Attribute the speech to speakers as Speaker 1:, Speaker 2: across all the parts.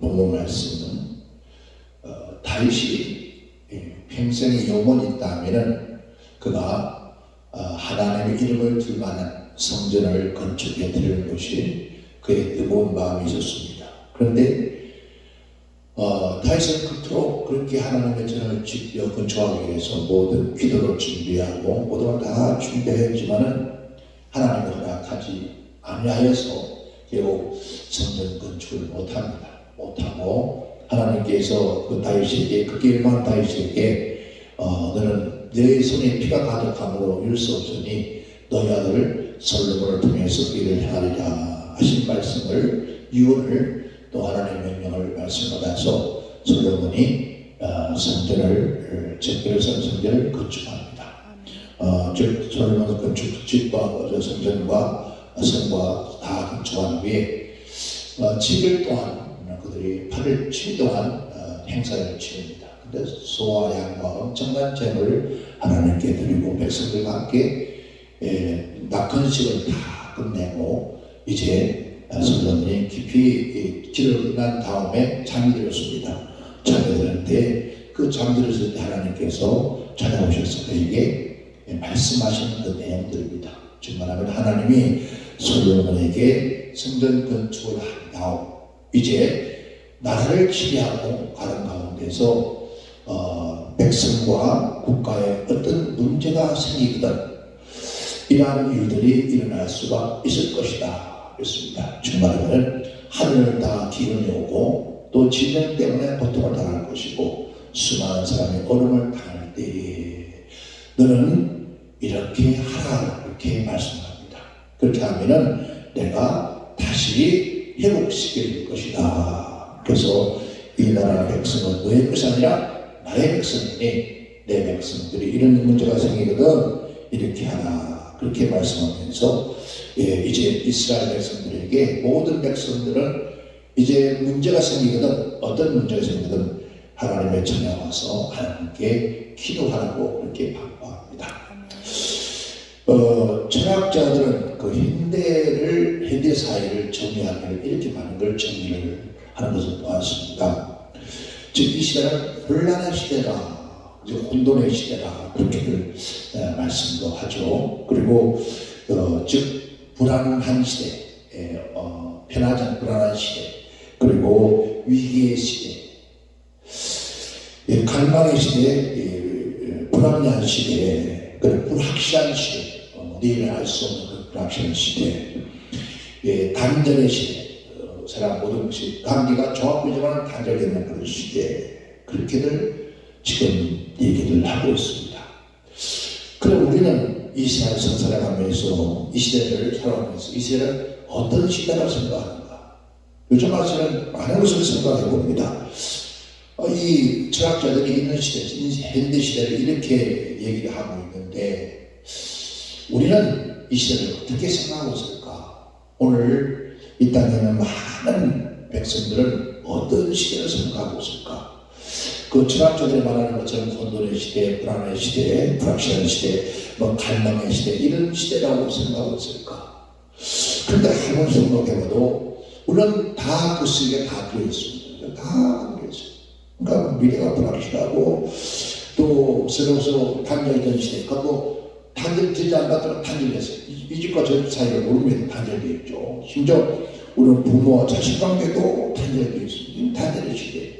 Speaker 1: 본문 말씀은 다윗이 평생에 영원이 있다면은 그가 하나님의 이름을 들만한 성전을 건축해 드리는 것이 그의 뜨거운 마음이 있었습니다. 그런데 다윗은 그토록 그렇게 하나님의 전을 짓려 건축하기 위해서 모든 기도를 준비하고 모든 걸 다 준비했지만은 하나님이 허락하지 아니하여서 결국 성전 건축을 못하고 하나님께서 그 다윗에게 그 길만 다윗에게 너는 내 손에 피가 가득함으로 이룰 수 없으니 너희 아들 솔로몬을 통해서 일을 행하리라 하신 말씀을 유언을 또 하나님의 명령을 말씀받아서 솔로몬이 성전을 제대로선 성전을 건축합니다. 즉 솔로몬 건축 집과 성전과 성과 다 건축한 후에 7일 동안 그들이 8일 7일 동안 행사를 치릅니다. 근데 소와 양과 엄청난 재물을 하나님께 드리고 백성들과 함께 낙헌식을 다 끝내고 이제 솔로몬이 깊이 기도를 끝난 다음에 잠이 들었습니다. 잠이 들었는데 그 잠들었을 때 하나님께서 찾아오셔서 그에게 말씀하시는 그 내용들입니다. 즉 말하면 하나님이 솔로몬에게 성전 건축을 한 다음 이제 나라를 지배하고 가는 가운데서 백성과 국가에 어떤 문제가 생기거든 이러한 일들이 일어날 수가 있을 것이다 그랬습니다. 즉 말하면 하늘을 다 기근이 오고 또 질병 때문에 고통을 당할 것이고 수많은 사람이 얼음을 당할 때에 너는 이렇게 하라 이렇게 말씀합니다. 그렇게 하면은 내가 다시 회복시킬 것이다. 그래서 이 나라 백성은 너의 것이 아니라 나의 백성이니 내 백성들이 이런 문제가 생기거든 이렇게 하라 그렇게 말씀하면서 이제 이스라엘 백성들에게 모든 백성들은 이제 문제가 생기거든 어떤 문제가 생기거든 하나님의 전에 와서 하나님께 기도하라고 그렇게 방법합니다. 철학자들은 그 현대 사회를 정리하기를 이렇게 많은 걸 정리를 하는 것을 보았습니다. 즉 이 시대는 혼란의 시대다, 혼돈의 시대다 그렇게들 말씀도 하죠. 그리고 즉 불안한 시대, 편하지 않은 불안한 시대, 그리고 위기의 시대, 갈망의 시대, 불합리한 시대, 그리고 불확실한 시대, 내일을 알 수 없는 그 불확실한 시대, 단절의 시대, 사람 모든 것이 관계가 조합되지만 단절되는 그런 시대, 그렇게들 지금 얘기를 하고 있습니다. 그럼 우리는 이 시대를 살아가면서 이 시대를 살아가면서 이 시대를 어떤 시대라고 생각하는가? 요즘 와서는 많은 것을 생각해 봅니다. 이 철학자들이 있는 시대, 현대 시대를 이렇게 얘기를 하고 있는데 우리는 이 시대를 어떻게 생각하고 있을까? 오늘 이 땅에 있는 많은 백성들은 어떤 시대를 생각하고 있을까? 그 철학자들이 말하는 것처럼 혼돈의 시대, 불안의 시대, 불확실한 시대, 갈망의 시대 이런 시대라고 생각하고 있을까? 그런데 한번 생각해봐도 우리는 다 그 속에 다 들어있습니다. 다 들어있어요. 그러니까 미래가 불확실하고 또 새로서 단절된 시대, 그리고 단절되지 않았다가 단절됐어요. 이 집과 저 집 사이를 모르면 단절되어 있죠. 심지어 우리는 부모와 자식 관계도 단절되어 있습니다. 단절의 시대.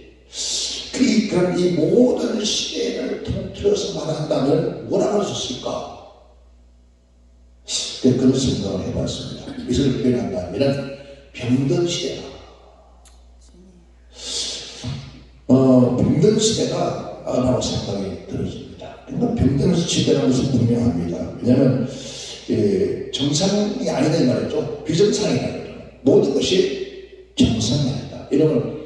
Speaker 1: 그럼 이 모든 시대를 통틀어서 말한다면 뭐라고 할 수 있을까? 그런 생각을 해봤습니다. 이것을 표현한다면 병든 시대다. 병든 시대가 라고 생각이 들어집니다. 그러니까 병든 시대라는 것은 분명합니다. 왜냐하면 정상이 아니다 이 말이죠. 비정상이다. 모든 것이 정상이 아니다. 이러면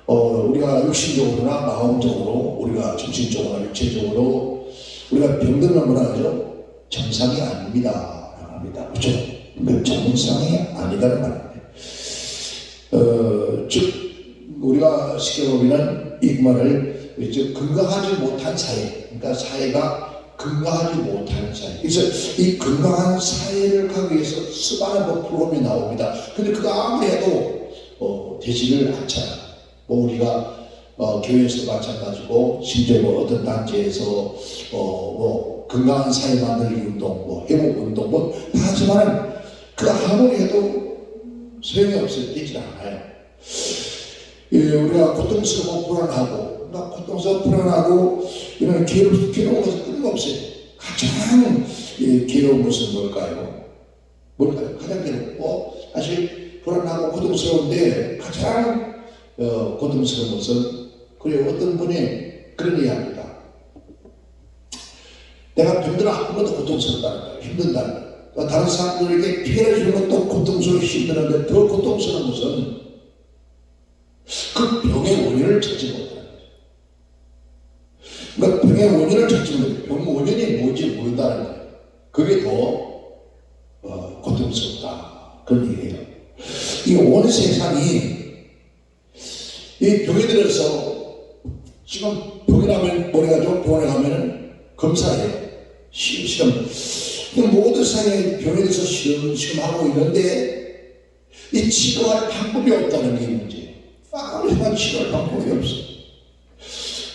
Speaker 1: 우리가 육신적으로나 마음적으로 우리가 정신적으로나 육체적으로 우리가 병들면 뭐라 하죠? 정상이 아닙니다 라고 합니다. 그렇죠? 그 정상이 아니다는 말입니다. 즉 우리가 쉽게 보면 이 말을 건강하지 못한 사회, 그러니까 사회가 건강하지 못한 사회. 그래서 이 건강한 사회를 가기 위해서 수많은 프로그램이 나옵니다. 근데 그거 아무리 해도 되지를 않잖아. 뭐 우리가 교회에서도 마찬가지고 심지어 뭐 어떤 단체에서 뭐 건강한 사회 만들기 운동, 뭐 회복 운동 뭐 다 하지만 그 아무리 해도 소용이 없어요. 되지 않아요. 우리가 고통스럽고 불안하고 이런 괴로운 것은 끊임없어요. 가장 괴로운 것은 뭘까요? 가장 괴롭고 사실 불안하고 고통스러운데 가장 고통스러운 것은 그리고 어떤 분이 그런 이야기합니다. 내가 병들어 한 번도 고통스럽다는 거예요. 힘든다는 거예요. 다른 사람들에게 피해를 주는 것도 고통스럽고 힘드는데 더 고통스러운 것은 그 병의 원인을 찾지 못하는 거죠. 그러니까 병의 원인을 찾지 못하는 거예요. 병 원인이 뭔지 모른다는 거예요. 그게 더 고통스럽다. 그런 얘기예요. 이 온 세상이 이 병이 들어서 지금 병이라면 뭐래가지고 병원에 가면은 검사해요. 실험. 모든 세상에 병에 대해서 실험하고 있는데 이 치료할 방법이 없다는 게 문제예요. 아무리 치료할 방법이 없어요.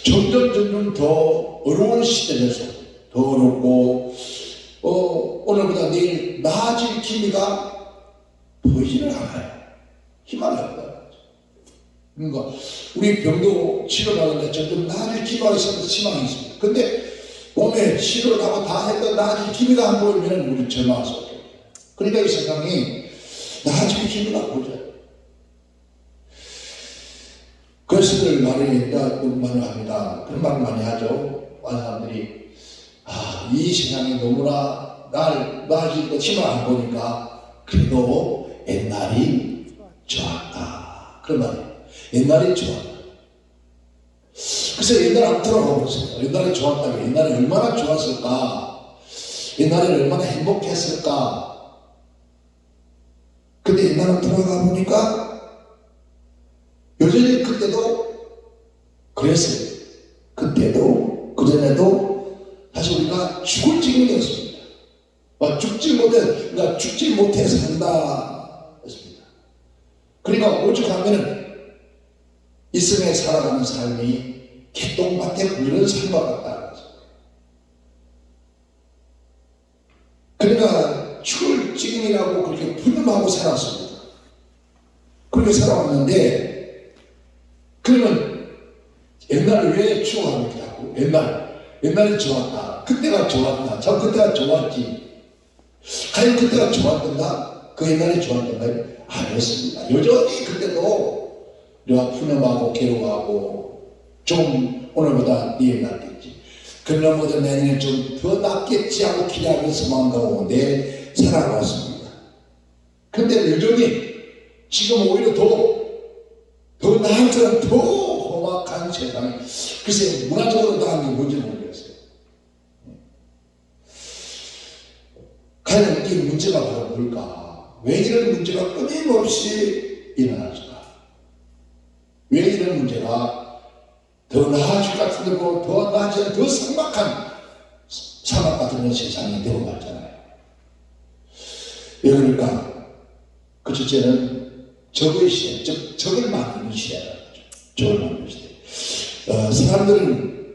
Speaker 1: 점점 더 어려운 시대에서 더 어렵고 오늘보다 내일 나아질 기미가 보이지를 않아요. 희망이 없다. 그러니까 우리 병도 치료받는데 점점 나아질 기미가 있어서 희망이 있습니다. 근데 몸에 치료를 하고 다 해도 나아질 기미가 안 보이면 우리 절망할 수 없죠. 그러니까 이 세상이 나아질 기미가 보여요. 그래서 늘 말을 합니다. 그런 말을 많이 하죠. 많은 사람들이 이 세상이 너무나 나아질 것 희망 안 보니까 그래도 옛날이 좋았다. 그런 말이에요. 옛날이 좋았다. 그래서 옛날 한번 돌아가 보세요. 옛날에 좋았다면 옛날에 얼마나 좋았을까? 옛날에 얼마나 행복했을까? 근데 옛날에 돌아가 보니까 여전히 그때도 그랬어요. 그때도 그전에도 사실 우리가 죽을 지경이었습니다. 죽지 못해 산다 했습니다. 그러니까 오죽하면은 이 세상에 살아가는 삶이 개똥밭에 굴리는 삶과 같다. 그러니까 죽을 지경이라고 그렇게 분명하고 살았습니다. 그렇게 살아왔는데 그러면 옛날을 왜 추억합니까? 옛날이 좋았다. 그때가 좋았다. 저 그때가 좋았지. 과연 그때가 좋았던가? 그 옛날이 좋았던가요? 아니었습니다. 여전히 그때도 우리가 푸념하고 괴로워하고 좀 오늘보다 내일 낫겠지. 그날보다 내년에 좀 더 낫겠지 하고 기대하면서 마음 가운데 살아왔습니다. 근데 여전히 지금 오히려 더 나은 것처럼 더 험악한 세상이 글쎄 문화적으로 나은 게 뭔지 모르겠어요. 과연 이 문제가 바로 뭘까? 왜 이런 문제가 끊임없이 일어날까? 왜 이런 문제가 더 나아질 것 같은데 더 나아지는 더 삭막한 사막 같은 세상이 되고 말잖아요. 왜 그럴까? 그 첫째는 적의 시대, 즉 적을 만드는 시대라는 거죠. 적을 만드는 시대. 사람들은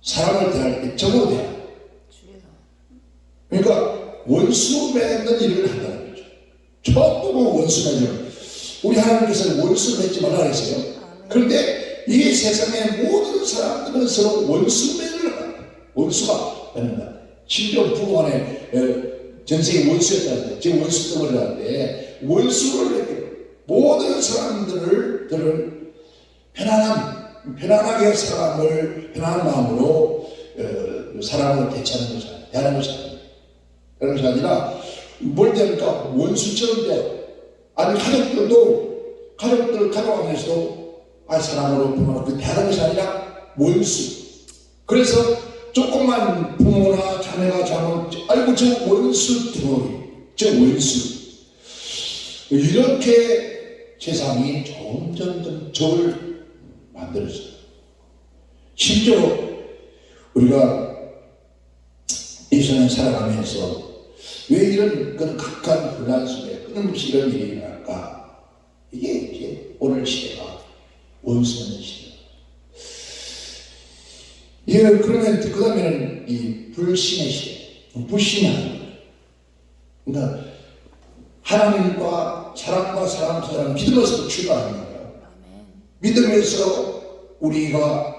Speaker 1: 사람을 대할 때 적으로 대해요. 그러니까 원수 맺는 일을 한다는 거죠. 전부 원수 맺는. 우리 하나님께서는 원수를 맺지 말라 그랬어요. 그런데 이 세상의 모든 사람들은 서로 원수 맺는 거예요. 원수가 맺는다. 심지어 부부 간에 전생에 원수였다는데 제 원수 덩어리라는데 원수를 맺고 모든 사람들을 편안하게 사람을 편안한 마음으로 사람을 대처하는 것이 아니라 대하는 것이 아니라 그런 것이 아니라 뭘 대할까? 원수처럼 돼. 아니 가족 안에서도 사람으로 부모로 대하는 것이 아니라 원수. 그래서 조금만 부모나 자녀가 잘못 아이고 저 원수 덩어리, 저 원수. 이렇게 세상이 점점 적을 만들어져요. 심지어 우리가 이 세상에 살아가면서 왜 이런 그런 각한 분란 속에 끊임없이 이런 일이 일어날까? 이게 이제 오늘 시대가 원수 맺는 시대. 예, 그러면 그 다음에는 이 불신의 시대. 불신하는 거예요. 그러니까 하나님과 사람과 사람 믿음에서 출발하는 거예요. 믿음에서 우리가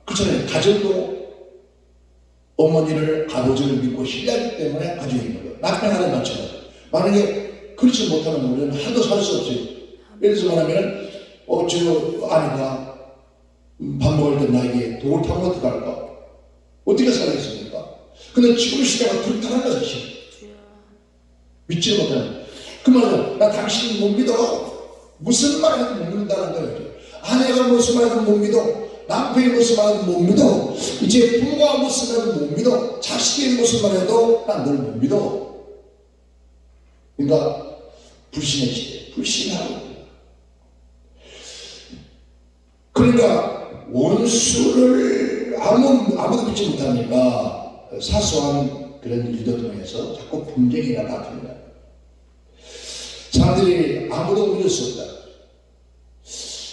Speaker 1: 그전에 가정도 어머니를 아버지를 믿고 신뢰하기 때문에 가지고 있는 거예요. 남편하는 것처럼. 만약에 그렇지 못하면 우리는 하도 살 수 없어요. 예를 들어서 말하면 저 아내가 밥 먹을 때 나에게 독을 타면 어떡할까? 어떻게 살아있습니까? 근데 지금 시대가 그렇다는 것이 믿지 못하는. 그 말은 나 당신 못 믿어. 무슨 말 해도 못 믿는다는 거예요. 아내가 무슨 말 해도 못 믿어. 남편이 무슨 말 해도 못 믿어. 이제 부모가 무슨 말 해도 못 믿어. 자식이 무슨 말 해도 난 널 못 믿어. 그러니까 불신의 시대. 불신하고. 그러니까 원수를 아무도 믿지 못하니까 사소한 그런 일도 통해서 자꾸 분쟁이가 다툽니다. 사람들이 아무도 믿을 수 없다.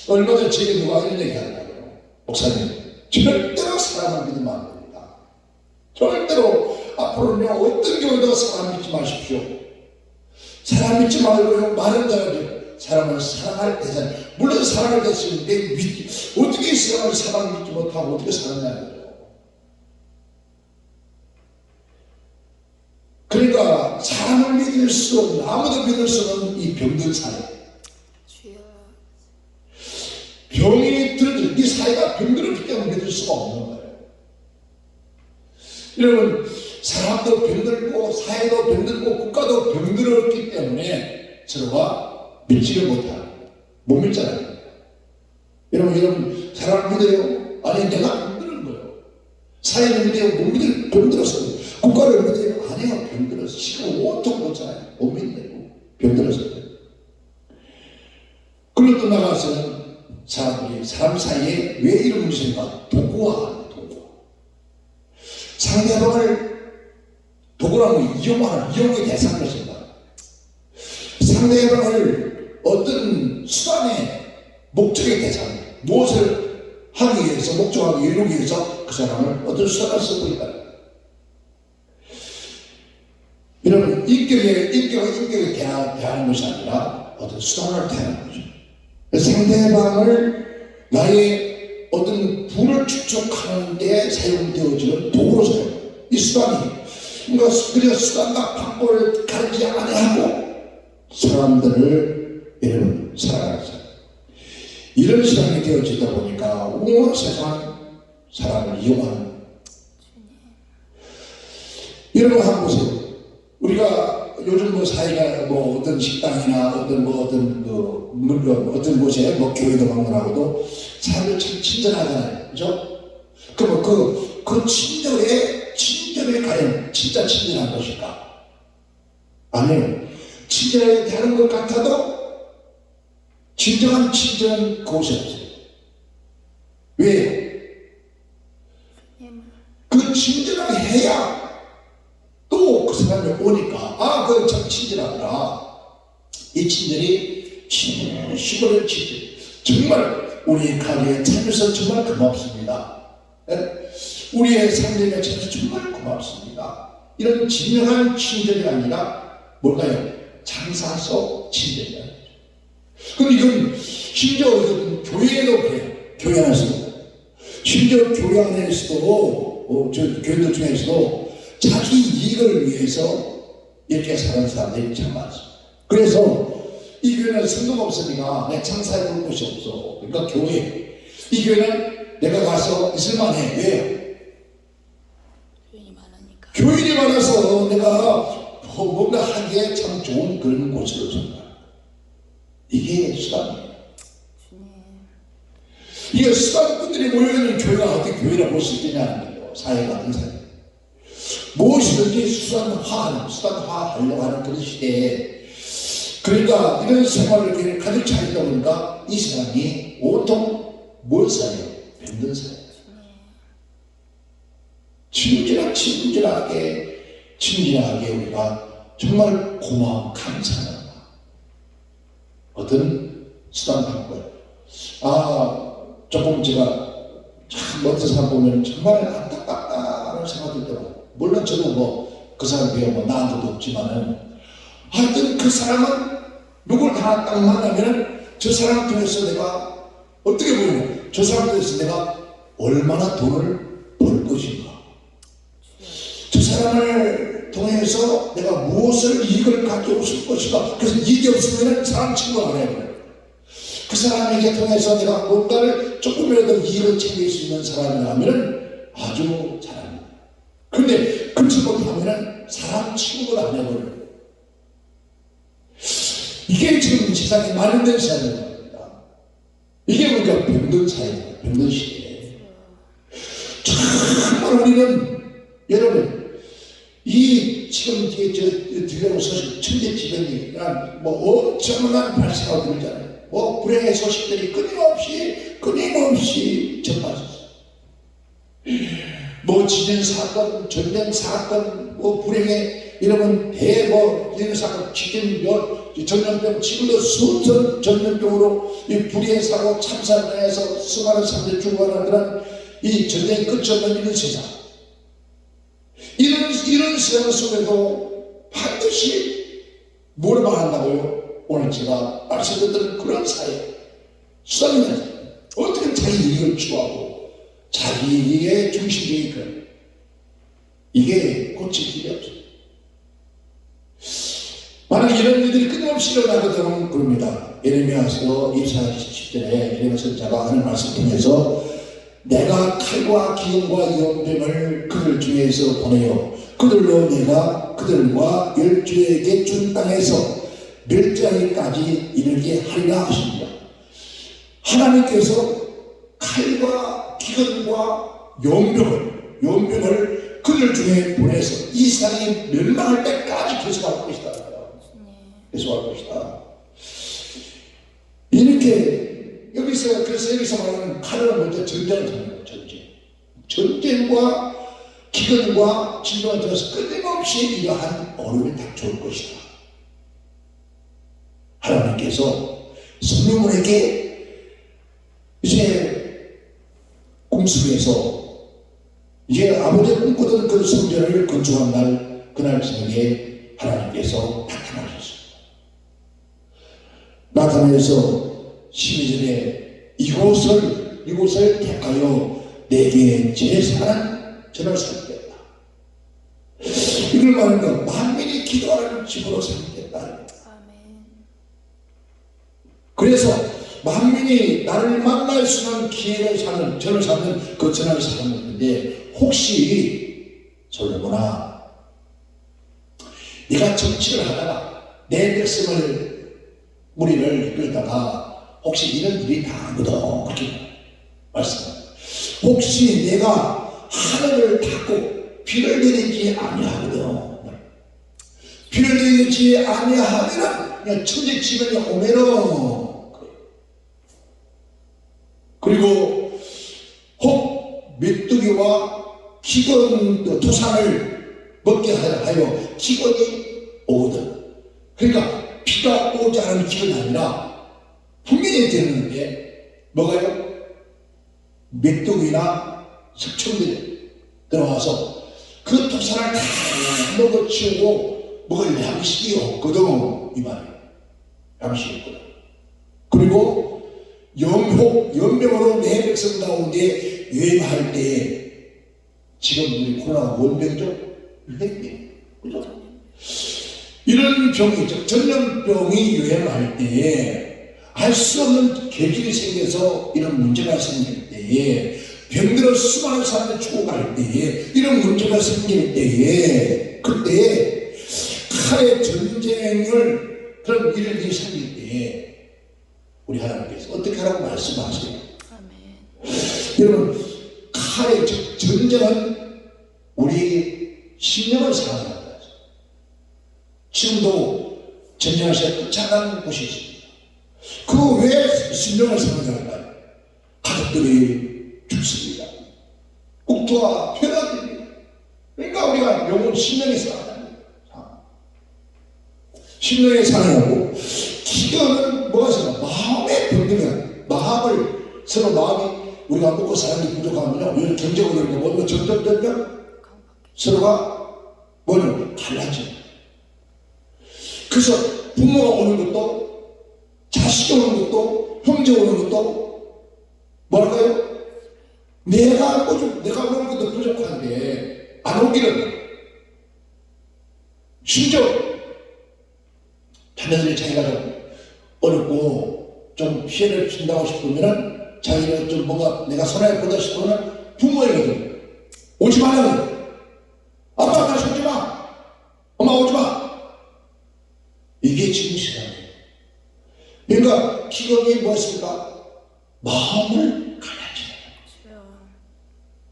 Speaker 1: 얼마 전에 제게 누가 이런 얘기 하더라고요. 목사님, 절대로 사람을 믿으면 안 됩니다. 절대로 앞으로는 어떤 경우도 사람 믿지 마십시오. 사람 믿지 말고요. 말은 잘하죠. 사람을 사랑할 때잖아요. 물론 사랑할 때 쓰는데 어떻게 사람을 믿지 못하고 어떻게 사랑해야 돼요? 그러니까 사람을 믿을 수 없는, 아무도 믿을 수 없는 이 병든 사회. 병이 들어져, 이 사회가 병들었기 때문에 믿을 수가 없는 거예요. 여러분, 사람도 병들고 사회도 병들고 국가도 병들었기 때문에 서로가 믿지를 못하고 못 믿잖아요. 여러분 사람을 믿어요? 아니 내가 병드는 거예요. 사회를 믿어요? 못 믿어요? 병들었어요. 국가를 믿어요? 아니요, 병들었어요. 지금 온통 그렇잖아요. 못 믿는다고 병들었어요. 그리고 또 나가서는 사람들이 사람 사이에 왜 이런 문제인가? 도구화하는 도구. 상대방을 도구라고 이용의 대상을 쓴다. 상대방을 어떤 수단의 목적의 대상, 무엇을 하기 위해서, 목적하기 이루기 위해서 그 사람을 어떤 수단을 쓰고 있다. 여러분, 인격에 대하는 것이 아니라 어떤 수단을 대하는 거죠. 상대방을 나의 어떤 부를 축적하는 데 사용되어지는 도구로 사용해요. 이 수단이. 그러니까 수단과 방법을 가리지 아니하고 사람들을 여러분 사랑하는 사람. 이런 시간이 되어지다 보니까 온 세상 사람을 이용하는. 여러분 한번 보세요. 우리가 요즘 뭐 사회가 뭐 어떤 식당이나 어떤 곳에 뭐 교회도 방문하고도 사람들 참 친절하잖아요. 그죠? 그럼 그 친절에 과연 진짜 친절한 것일까? 아니요. 친절하게 대하는 것 같아도 진정한 친절은 그것이 없어요. 왜요? 그 친절하게 해야 또 그 사람이 오니까 그거 참 친절하더라. 이 친절이 진심으로 친절. 정말 우리 가게에 참여해서 정말 고맙습니다. 우리의 상대에 참여해서 정말 고맙습니다. 이런 진정한 친절이 아니라 뭘까요? 장사 속 친절이다. 그럼 이건 심지어 교회에도 그래요. 교회 안에서도. 심지어 교회 안에서도 교회들 중에서도 자기 이익을 위해서 이렇게 사는 사람들이 참 많습니다. 그래서 이 교회는 성도가 없으니까 내 장사해 볼 곳이 없어. 그러니까 교회. 이 교회는 내가 가서 있을만해. 왜요? 교인이 많으니까. 교인이 많아서 내가 뭔가 하기에 참 좋은 그런 곳으로 생각. 이게 수단이에요. 이게 수단꾼들이 모여있는 교회가 어떻게 교회라고 볼 수 있겠냐는 거예요. 사회 같은 사회. 무엇이든지 수단화하려고 하는 그런 시대에, 그러니까 이런 생활을 가득 차 있다 보니까 이 사람이 온통 뭘 사요? 병든 사요. 친절하게 우리가 정말 고마운 감사합니다. 어떤 수단 방법. 조금 제가 참 어떤 사람 보면 정말 안타깝다는 생각이 들어요. 물론 저도 뭐 그 사람 비해 뭐 나은 것도 없지만은 하여튼 그 사람은 누굴 다 딱 만나면은 저 사람 통해서 내가 어떻게 보면 저 사람 통해서 내가 얼마나 돈을 벌 것인가, 저 사람을 통해서 내가 무엇을 이익을 가져올 것인가. 그래서 이익이 없으면 사람 친구 안 해요. 그 사람에게 통해서 내가 뭔가를 조금이라도 이익을 챙길 수 있는 사람이라면 아주 잘합니다. 그런데 그렇지 못하면 사람 친구를 안 해버려요. 이게 지금 세상에 마련된 사회입니다. 이게 우리가 병든 사회입니다. 병든 시대에 정말 우리는 여러분 이 지금 들려온 소식 천재지변이나 뭐 엄청난 발생하고 그러잖아요. 뭐 불행의 소식들이 끊임없이 접하셨어요. 뭐 지진 사건, 전쟁 사건, 뭐 불행의 이러면 이런 사건, 지진, 전염병, 지금도 수천 전염병으로 이 불의의 사고, 참사를 해서 수많은 사람들이 죽어가는 그런 이 전쟁이 끝이 없는 이런 세상. 이런 세상 속에도 반드시 뭘 말한다고요? 오늘 제가 말씀드렸던 그런 사회, 수단이다. 어떻게 자기 이익을 추구하고 자기의 중심적인 그런 이게 고칠 길이 없어요. 만약 이런 일들이 끊임없이 일어나거든 그럽니다. 예레미야서 24장 17절에 예레미야 선지자가 하는 말씀 통해서 내가 칼과 기근과 연병을 그들 중에서 보내요. 그들로 내가 그들과 열주에게 준 땅에서 멸절하기까지 이르게 하리라 하십니다. 하나님께서 칼과 기근과 연병을 그들 중에 보내서 이 세상이 멸망할 때까지 계속할 것이다. 계속할 것이다. 이렇게 그래서 여기서 말하는 칼은 먼저 전쟁을 하는 거예요. 전쟁과 기근과 질병을 통해서 끊임없이 이러한 어려움이 닥쳐올 것이다. 하나님께서 성령에게 이제 꿈속에서 이제 아버지가 꿈꾸던 그 성전을 건축한 날, 그날 저녁에 하나님께서 나타나셨습니다. 나타나서 12절에 이곳을 택하여 내게 제사한 전을 삼겠다. 이걸 말하는 건 만민이 기도하는 집으로 삼겠다. 그래서 만민이 나를 만날 수 있는 기회를 삼는, 전을 삼는 그 전을 삼는데, 혹시 솔로몬아, 네가 정치를 하다가 내 백성을 무리를 이끌다가 혹시 이런 일이 당하거든, 그렇게 말씀합니다. 혹시 내가 하늘을 닫고 비를 내리지 아니하거든, 비를 내리지 아니하면 천재지변이 오면은, 그리고 혹 메뚜기와 기근 토산을 먹게 하여 기근이 오거든. 그러니까 비가 오지 않은 기근이 아니라 분명히 되는데 뭐가요? 메뚜기나 석청들이 들어와서 그 토산을 다 먹어치우고 먹을 양식이 없거든, 이 말이에요. 양식이 없거든. 그리고 연병으로 내 백성 가운데 유행할 때, 지금 우리 코로나가 뭔 병이죠? 유행병. 그죠? 이런 병이, 전염병이 유행할 때에 알 수 없는 계기가 생겨서 이런 문제가 생길 때에, 병들어 수많은 사람들이 죽어갈 때에, 이런 문제가 생길 때에, 그때 칼의 전쟁을, 그런 일이 생길 때에 우리 하나님께서 어떻게 하라고 말씀하세요? 여러분, 칼의 전쟁은 우리 심령을 상하는 거예요. 지금도 전쟁하셔야 끝장난 곳이 있습니다. 그 왜 심령을 상하는가요? 가족들이 죽습니다. 국토가 폐허됩니다. 그러니까 우리가 영혼 심령이 상하는 거예요. 심령이 상하고, 기도는 뭐가 있어요? 마음의 병들면 마음을 서로 마음이 우리가 먹고 사는 게 부족하면요, 경쟁으로 뭐가 점점 서로가 뭐는 갈라져. 그래서 부모가 오는 것도, 자식이 오는 것도, 형제 오는 것도 뭐랄까요? 내가 오는 것도 부족한데 안 오기는, 심지어 자녀들이 자기가 좀 어렵고 좀 피해를 준다고 싶으면은, 자기가 좀 뭔가 내가 손해보다 싶으면 부모에게도 오지 말라고. 아빠 다시 오지 마. 엄마 오지 마. 이게 지금 시간이에요. 그러니까 기경이 무엇입니까? 마음을 갈라줘요.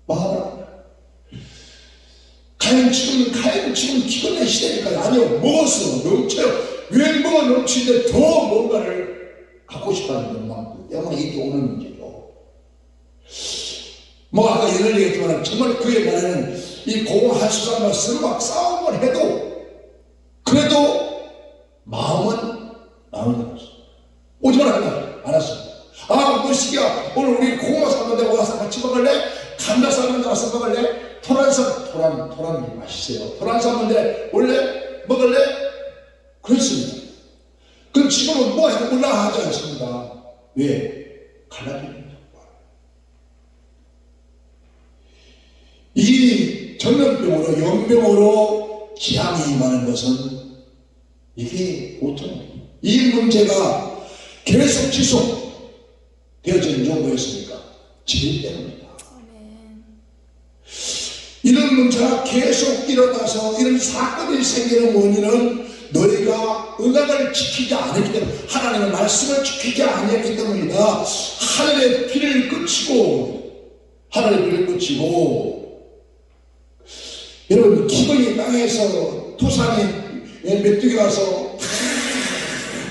Speaker 1: 마음을. 가인 지금 기근의 시대니까. 아니요, 먹었어, 넘쳐요. 웬뭐가 넘치는데 더 뭔가를 갖고 싶어하는 것만 때문에 이게 오는 문제죠. 뭐 아까 이런 얘기했지만 정말 그에 관해는 이 공한수상과 서로 막 싸움을 해도 그래도 마음은 나오는 오지 말라. 알았어. 아, 무식이야. 오늘 우리 고구마 삶는데 와서 같이 먹을래? 감자 삶는데 와서 먹을래? 토란이 맛있어요. 토란 삶는데 원래 먹을래? 그렇습니다. 그럼 지금은 뭐 해도 몰라 하지 않습니다. 왜? 갈라지는 이 전염병으로, 연병으로 재앙이 임하는 것은 이게 보통 이 문제가 계속 지속되어진 이유가 뭐였습니까? 죄 때문입니다. 이런 문제가 계속 일어나서 이런 사건이 생기는 원인은 너희가 언약을 지키지 않았기 때문에, 하나님의 말씀을 지키지 않았기 때문이다. 하늘의 비를 그치고 여러분, 기근이 땅에서 토산이 메뚜기 와서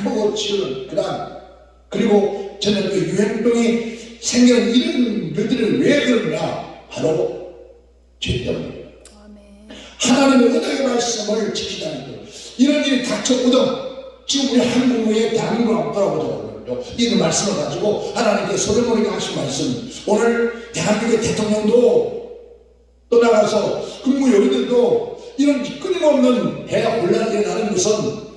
Speaker 1: 먹어치우는 그리고 저는 그 유행병이 생기는 이런 일들을 왜 그러냐? 바로 죄 때문입니다. 하나님의 언약의 말씀을 지키자는 것. 이런 일이 닥쳐오던 지금 우리 한국의 대한민국을 한번 돌아보자고요. 이 말씀을 가지고 하나님께서 솔로몬에게 하신 말씀, 오늘 대한민국의 대통령도 떠나가서 국무요리들도 이런 끊임없는 배가 혼란이 일어나는 것은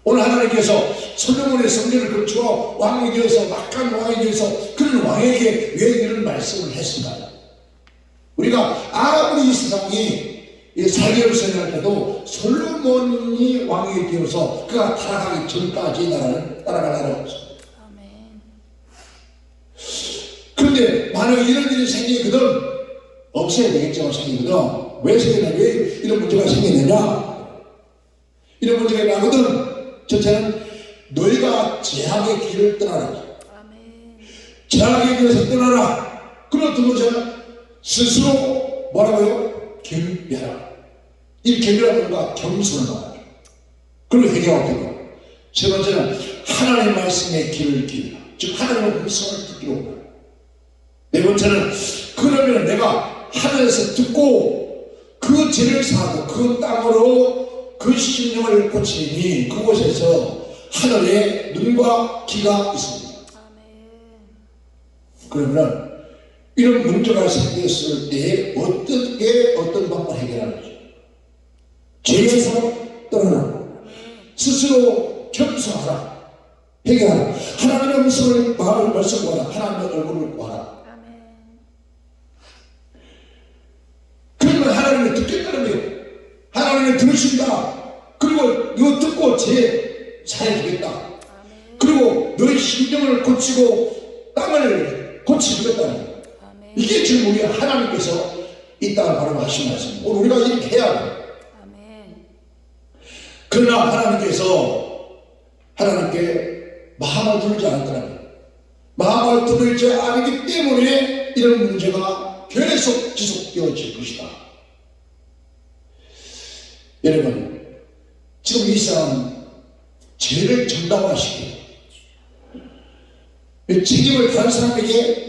Speaker 1: 오늘 하나님께서 솔로몬의 성전을 거쳐 왕이 되어서 막한 왕이 되어서 그런 왕에게 왜 이런 말씀을 했을까요? 우리가 아무리 이 세상이 살기를 생각할 때도 솔로몬이 왕이 되어서 그가 타락하기 전까지 나라는 따라갈 나라가 없습니다. 그런데 만약 이런 일이 생기거든, 없애야 되겠죠. 생기거든. 왜 생기냐? 왜 이런 문제가 생기느냐? 이런 문제가 나거든. 첫째는 너희가 죄악의 길을 떠나라. 죄악의 길에서 떠나라. 그리고 두 번째는 스스로 뭐라고요? 겸비하라. 이 겸비라는 것과 겸손을 말하죠. 그리고 회개하고 되고. 세 번째는 하나님의 말씀의 길을 기르라. 즉 하나님의 음성을 듣기로 한다. 네 번째는 그러면 내가 하늘에서 듣고 그 죄를 사하고 그 땅으로 그 심령을 고치니 그곳에서 하늘에 눈과 귀가 있습니다. 그러면 이런 문제가 생겼을 때 어떤 방법을 해결하는지, 죄에서 떠나라, 스스로 겸손하라, 회개하라, 하나님의 음성을 마음을 말씀하라, 하나님의 얼굴을 보아라. 그러면 하나님을 듣겠다는 거예요. 하나님을 들으신다. 그리고 너 듣고 죄 사해주겠다. 그리고 너의 심정을 고치고 땅을 고치주겠다는 거예요. 이게 지금 우리 하나님께서 이 땅을 바로 하신 말씀입니다. 오늘 우리가 이렇게 해야 돼요. 그러나 하나님께 마음을 두르지 않았더라고요. 마음을 두르지 않기 때문에 이런 문제가 계속 지속되어질 것이다. 여러분, 지금 이 사람 죄를 정당화시키고 책임을 다른 사람에게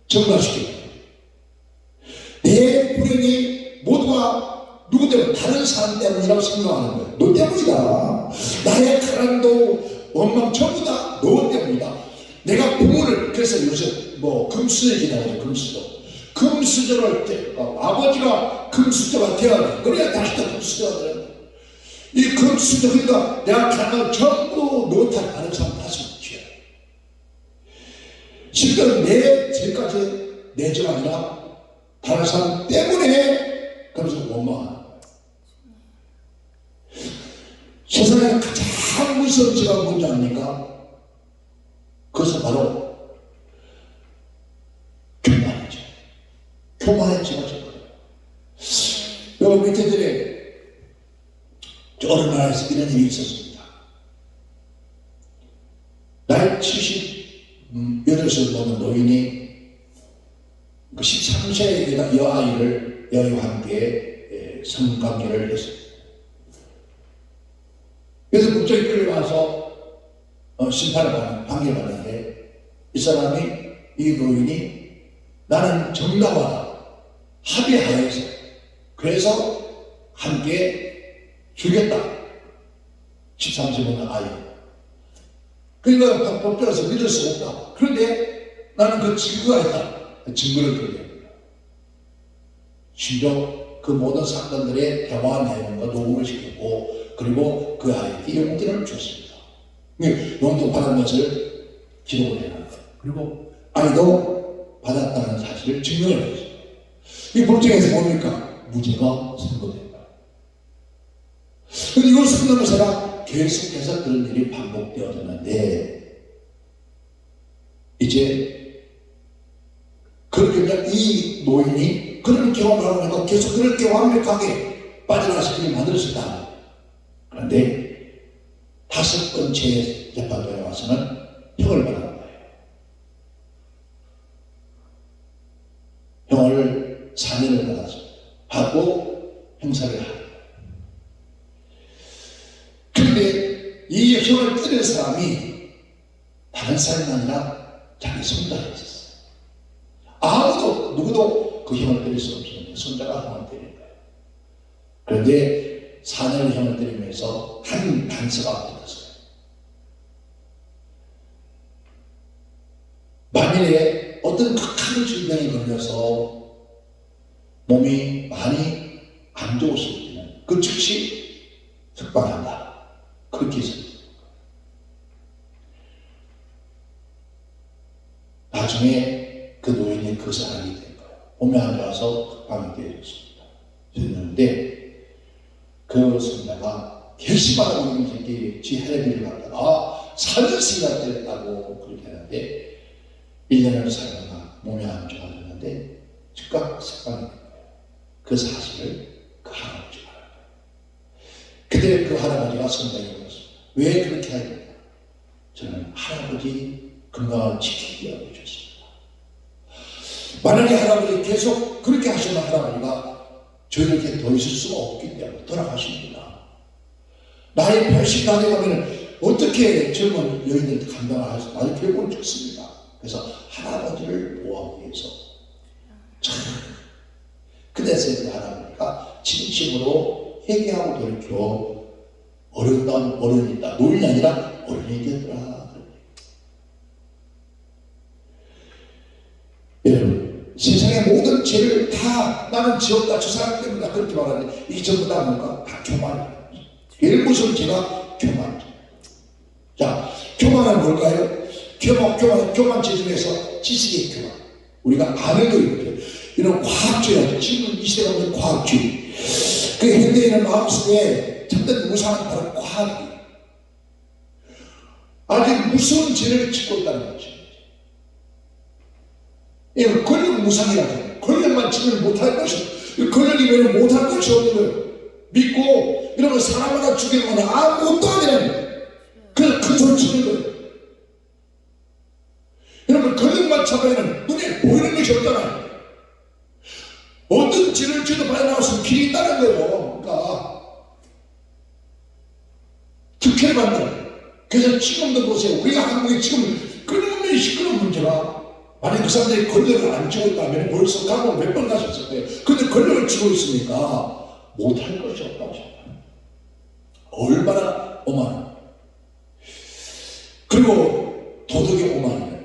Speaker 1: 전가시키고 내 불행이 모두가 누구 때문에? 다른 사람 때문이라고 생각하는 거예요. 너 때문이다. 나의 가난도 원망 전부 다 너 때문이다. 내가 부모를, 그래서 요즘 뭐 금수저이라고 하죠. 금수저를 때 아버지가 금수저가 되어야 돼. 그래야 다시 또 금수저가 되어야 돼. 이 금수저, 그러니까 내가 가는 전부 노릇하는 다른 사람 다시 지어야 돼. 지금 내 죄까지 내 죄가 아니라 다른 사람 때문에 그러면서 원망하는 거예요. 세상에 가장 무서운 죄가 뭔지 아닙니까? 그것은 바로 교만의 죄. 교만의 죄가 저거예요. 여러분 밑에 들에 어느 나라에서 이런 일이 있었습니다. 나이 78살 먹은 노인이 그 13세의 여아와 함께 성관계를 했습니다. 그래서 국정에 끌려와서 심판을 받는, 판결을 받는데 이 사람이, 이 노인이 나는 정당하다 합의하여서 그래서 함께 죽였다. 13세 먹는 아이. 그러니까 법정에서 믿을 수 없다. 그런데 나는 그 증거가 있다. 증거를 드립니다. 심지어 그 모든 사건들의 대화 내용과 녹음을 시켰고, 그리고 그 아이에게 용돈을 줬습니다. 용돈 받은 것을 기록을 해놨다. 그리고 아이도 받았다는 사실을 증명을 했습니다. 이 법정에서 뭡니까? 무죄가 선고됩니다. 그런데 이걸 선고하면서 계속해서 그런 일이 반복되어졌는데, 이제 그렇게 이 노인이 그런 경험을 하고 계속 그렇게 완벽하게 빠져나가시기를 만들었다. 그런데 5번째 재판부에 와서는 형을 받은 거예요. 형을 4년을 받고 형사를 하는 거예요. 그런데 이 형을 때린 사람이 다른 사람이 아니라 자기 손자였어요. 누구도 그 형을 때릴 수 없었는데 손자가 형을 때린 거예요. 그런데 4년을 형을 때리면서 한 단서가 붙었어요. 만일에 어떤 극한 질병에 걸려서 몸이 많이 안 좋으실 때는 그 즉시 석방한다. 그렇게 했습니다. 나중에 그 노인이 그것을 알게 된 거예요. 몸이 안 좋아서 석방이 되었습니다. 됐는데 그 손자가 결심하라고 있는 새끼 지 헬기를 갖다가 4년씩이나 때렸다고 그렇게 하는데 1년을 살다가 몸이 안 좋아졌는데 즉각 석방이 된 거예요. 그 사실을 그 할아버지가 알아요. 그때 그 할아버지가 손자에게 물었습니다. 왜 그렇게 해야 되냐? 저는 할아버지 건강을 지키기 위해 주셨습니다. 만약에 할아버지 계속 그렇게 하시면 할아버지가 저희에게 더 있을 수가 없기 때문에 돌아가십니다. 나이 80 다 돼가면 어떻게 젊은 여인들 감당을 할 수, 나이 결국은 죽습니다. 그래서 할아버지를 보호하기 위해서 그래서 할아버지가 진심으로 회개하고 돌이켜 어른다운 어른이 있다. 노인이 아니라 어른이 되더라. 여러분, 세상의 모든 죄를 다 나는 지었다. 저 사람 때문에 그렇게 말하는데 이게 전부 다 뭔가? 다 교만이에요. 제일 무서운 죄가 교만이죠. 자, 교만은 뭘까요? 교만죄 중에서 지식의 교만. 우리가 아는 거 있거든요. 이런 과학주의라죠. 지금 이 시대가 보면 과학주의. 그 현대인의 마음속에 참된 무상은 바로 과학이에요. 아주 무서운 죄를 짓고 있다는 거죠. 이거 권력 무상이라고. 권력만 지면 못할 것이, 권력이면 못할 것이 없는 거예요. 믿고 이러면 사람 하나 죽이는 건 아무것도 아니라는 그래서 큰 소리 치는 거예요. 여러분, 권력만 잡아야는 눈에 보이는 것이 없잖아요. 어떤 죄를 지도 빠져나왔으면 길이 있다는 거예요. 그러니까 특혜를 받는. 그래서 지금도 보세요. 우리가 한국에 지금 끊임없는 시끄러운 문제가, 만약 그 사람들이 권력을 안 쥐고 있다면 벌써 가고 몇 번 가셨을 거예요. 근데 권력을 쥐고 있으니까 못할 것이 없다고 생각합니다. 얼마나 오만해. 그리고 도덕의 오만이에요.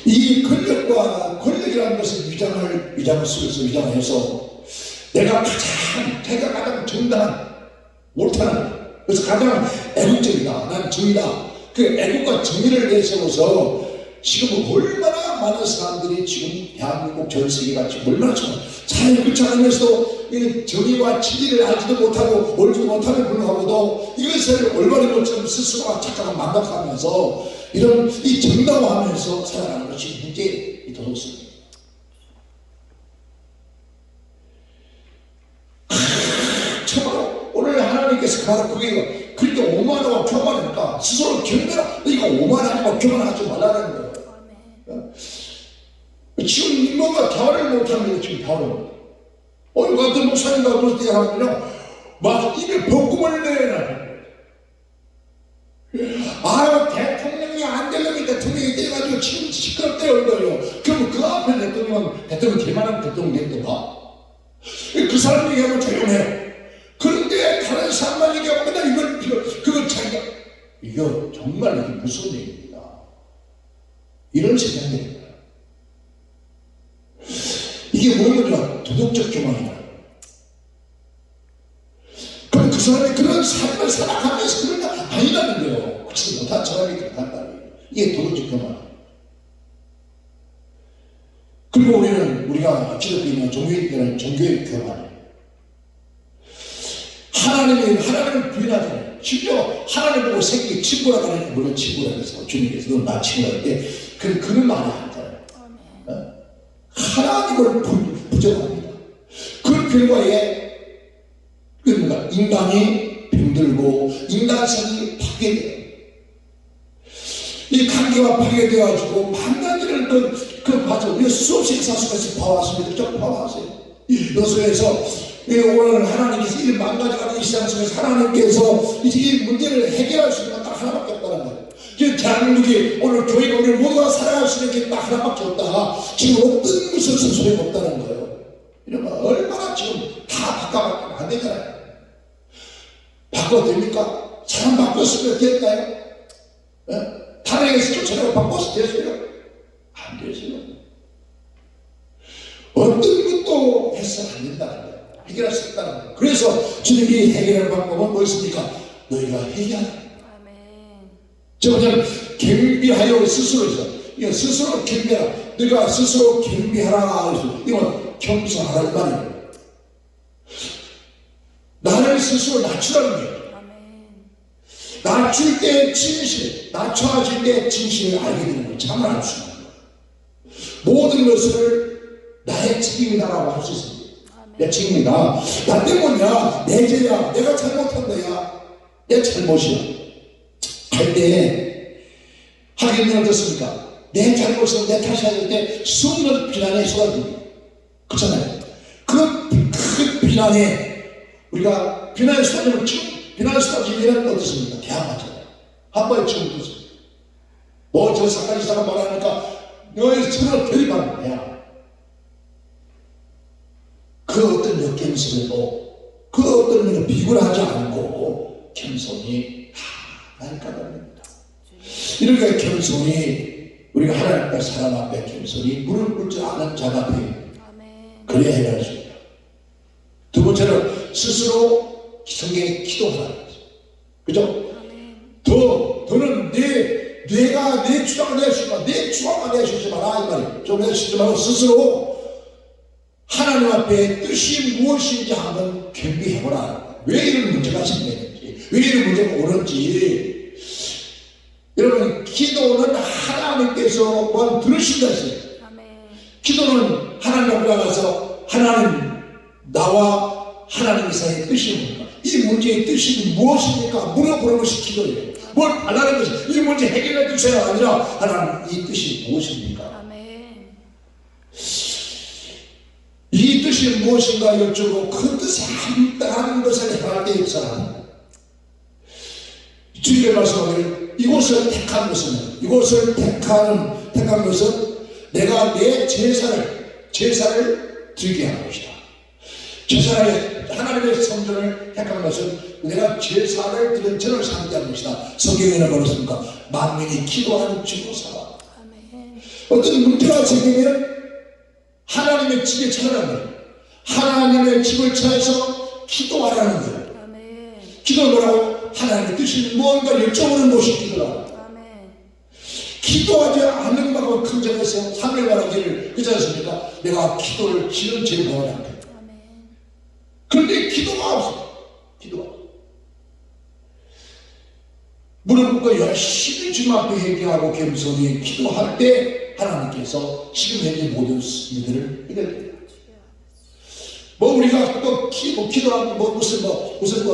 Speaker 1: 이 권력과 권력이라는 것을 위장을 쓰면서 위장해서 내가 가장 정당한 옳다는, 그래서 가장 애국적이다, 난 정의다, 그 애국과 정의를 내세워서 지금 얼마나 많은 사람들이 지금 대한민국 전 세계가 지금 얼마나 잘 그렇지 않으면서도 정의와 진리를 알지도 못하고 알지도 못하는 불구하고도 이것을 올바른 것처럼 스스로가 착각하고 망각하면서 이런 이 정당화하면서 살아가는 것이 문제의 이 도덕성입니다. 참으로 오늘 하나님께서 바로 그게 그렇게 오만하고 교만하니까 스스로 경배라, 이거 오만하고 교만하지 말라는 거예요. 지금 뭔가 대화를 못하는 거예요. 지금 대화를. 오늘 같은 목사님과 그렇게 하면요, 막 입에 볶음을 내놔요. 아유, 대통령이 안 되려면 대통령이 돼가지고 지금 시끄럽대요 거예요. 그럼 그 앞에 대통령 개만한 대통령 됐던가? 그 사람 얘기하면 조용해요. 그런데 다른 사람만 얘기하면 맨날 이걸 그걸 자기가, 이거 정말 이게 무서운 얘기입니다. 이런 세상입니다. 이게 뭐냐? 도덕적 교만이다. 그럼 그 사람이 그런 삶을 살아가면서 그런 게 아니라는 거예요. 그렇지 못한 사람이 그렇단다. 이게 도덕적 교만. 그리고 우리가 기독교인은 종교인들은 종교의 교만이에요. 하나님을 부인하잖아요. 심지어 하나님 보고 새끼 친구라고 하니까, 물론 친구라고 해서 주님께서 너 나 친구라 할 때 그는 말이 아니잖아요. 하나님을 부정합니다. 그 결과에 인간이 병들고 인간성이 파괴돼요. 이 관계가 파괴되어가지고 만나기를 봐서 우리가 수없이 사수까지 봐왔습니다. 좀 봐왔어요. 여기서 오늘 하나님께서 이 망가져가는 이 세상 속에서 하나님께서 이제 이 문제를 해결할 수 있는 건 딱 하나밖에 없다는 거예요. 지금 대한민국이 오늘 교회가 오늘 모두가 살아갈 수 있는 게 딱 하나밖에 없다. 지금 어떤 것을 소용이 없다는 거예요. 이러면 얼마나 지금 다 바꿔바꾸면 안 되잖아요. 바꿔도 됩니까? 사람 바꿨으면 될까요? 타락에서 쫓아내고 바꿔서 됐어요? 안 됐어요. 어떤 것도 해서는 안 된다는 거예요. 해결할 수 없다는 거예요. 그래서 주님이 해결할 방법은 무엇입니까? 너희가 회개하라. 저는 겸비하여 스스로 겸비하라. 너희가 스스로 겸비하라. 이건 겸손하라는 말이에요. 나를 스스로 낮추라는 거예요. 낮출 때 진실, 낮춰질 때 진실을 알게 되는 거예요. 참을 알 수 있는 거예요. 모든 것을 나의 책임이다라고 할 수 있습니다. 내 책임이다. 나 때문이야. 내 죄야. 내가 잘못한 거야. 내 잘못이야. 할 때 하겠냐 어떻습니까? 내 잘못을 내 탓이 아닐 때 수없는 비난에 쏟아집니다. 그렇잖아요. 그 비난에 우리가 비난에 쏟아지면 비난에 쏟아지면 어떻습니까? 대항하잖아요. 한 번에 치면 어떻습니까? 저 사람 이 사람 말하니까 너의 서로 대립하는 거야. 그 어떤 역경성에도 그 어떤 면을 비굴하지 않고 겸손히 나를 까다롭니다. 이렇게 겸손히 우리가 하나님 앞에 사람 앞에 겸손히 무릎 꿇지 않은 자가 되어 그래야 해결할 수 있다. 두 번째는 스스로 성경에 기도하라는 거죠. 그죠? 더는 내가 내 주장을 내주지 마라 이 말이에요. 좀 내주지 말고 스스로 하나님 앞에 뜻이 무엇인지 한번 겸비해보라. 왜 이런 문제가 생겼는지, 왜 이런 문제가 오는지. 여러분, 기도는 하나님께서만 들으신다 했어요. 기도는 하나님 앞에 나가서 하나님, 나와 하나님 사이의 뜻이 뭡니까? 이 문제의 뜻이 무엇입니까? 물어보는 것이 기도예요. 뭘 달라는 것이 이 문제 해결해 주세요가 아니라 하나님 이 뜻이 무엇입니까? 이 뜻이 무엇인가 여쭈고 그 뜻에 합당한 것을 행할 때 역사하는 거예요. 주님의 말씀을 이곳을 택한 것은 내가 내 제사를 드리게 하는 것이다. 제사를 하나님의 성전을 택한 것은 내가 제사를 드린 전을 상대하는 것이다. 성경에는 그렇습니까? 만민이 기도하는 주로 삼아. 어떤 문제가 생기면 하나님의 집에 찾아가는 거예요. 하나님의 집을 찾아서 기도하라는 거예요. 기도는 뭐라고? 하나님의 뜻이 무언가 여쭤보는 것이 기도라고. 기도하지 않는 것하고 긍정해서 사멸바라기를 그지 않습니까? 내가 기도를 지는 죄를 범하는 거예요. 그런데 기도가 없어. 기도가 없어. 무릎 꿇고 열심히 주님 앞에 회개하고 겸손히 기도할 때 하나님께서 지금 현재 모든 일들을 해결해요. 우리가 또 기도하고 무슨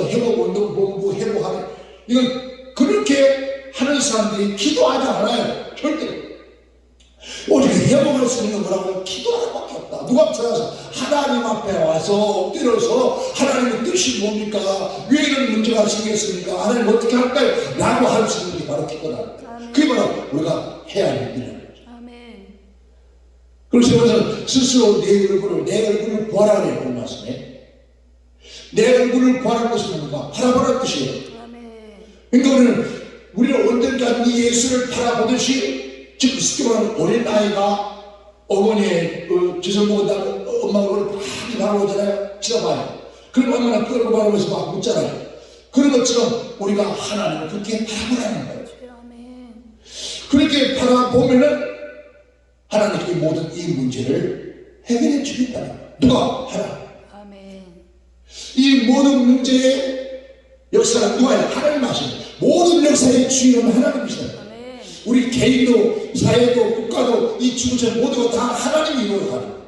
Speaker 1: 회복 운동 본부 회복하는 이건 그렇게 하는 사람들이 기도하지 않아요. 절대로. 오직 회복할 수 있는 거라고 기도하는 밖에 없다. 누가 찾아서 하나님 앞에 와서 엎드려서 하나님의 뜻이 뭡니까? 왜 이런 문제가 생겼습니까? 하나님 어떻게 할까요? 라고 할 수 있는 게 바로 기도다. 그게 바로 우리가 해야 할 일이라는 거죠. 그래서 스스로 내 얼굴을 구하라 그래요. 그 말씀에 내 얼굴을 구하라는 것은 뭡니까? 바라보라는 뜻이에요. 그러니까 우리는 언젠가 예수를 바라보듯이 지금 쉽게 말하면 어린 아이가 어머니의 젖을 먹었다고 엄마 얼굴을 많이 바라보잖아요. 쳐다봐요. 그럼 얼마나 그 얼굴 바라보면서 막 묻잖아요. 그런 것처럼 우리가 하나님을 그렇게 바라보라는 거예요. 그렇게 바라보면은 하나님께 모든 이 문제를 해결해 주겠다는 거예요. 누가? 하나님. 이 모든 문제의 역사는 누가요? 하나님 하십니다. 모든 역사의 주인은 하나님이시다. 우리 개인도 사회도 국가도 이 지구촌 모두가 다 하나님이 이루어가는 거예요.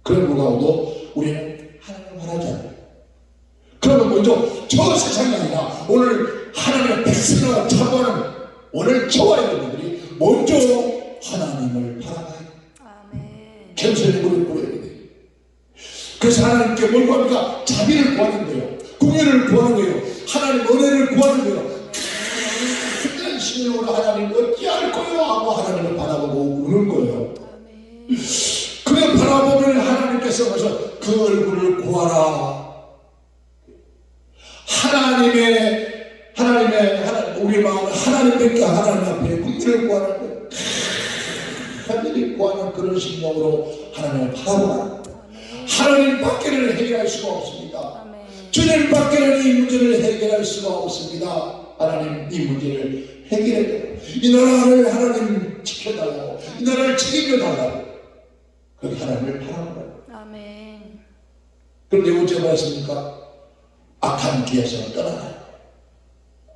Speaker 1: 그런 불구하고도 우리는 하나님을 바라지 않아요. 그러면 먼저 저 세상이 아니라 오늘 하나님의 백성을 참고하는 오늘 저와 여러분들이 먼저 하나님을 바라봐야 돼요. 겸손히 무릎 꿇어야 돼요. 그래서 하나님께 뭘 구합니까? 자비를 구하는 거예요. 공의를 구하는 거예요. 하나님 은혜를 구하는 거예요. 그런 심령으로 하나님 어찌 할 거예요? 하고 하나님을 바라보고 우는 거예요. 그걸 바라보면 하나님께서 먼저 그 얼굴을 구하라. 우리 마음을 하나님께 하나님 앞에 궁리를 구하는 거예요. 하나님이 구하는 그런 심령으로 하나님을 바라보라. 하나님 밖에는 해결할 수가 없습니다. 주님 밖에는 이 문제를 해결할 수가 없습니다. 하나님 이 문제를 해결해달라고, 이 나라를 하나님 지켜달라고, 이 나라를 책임져달라고, 그 하나님을 바라보라고. 그런데 어째 말씀입니까? 악한 길에서 떠나라.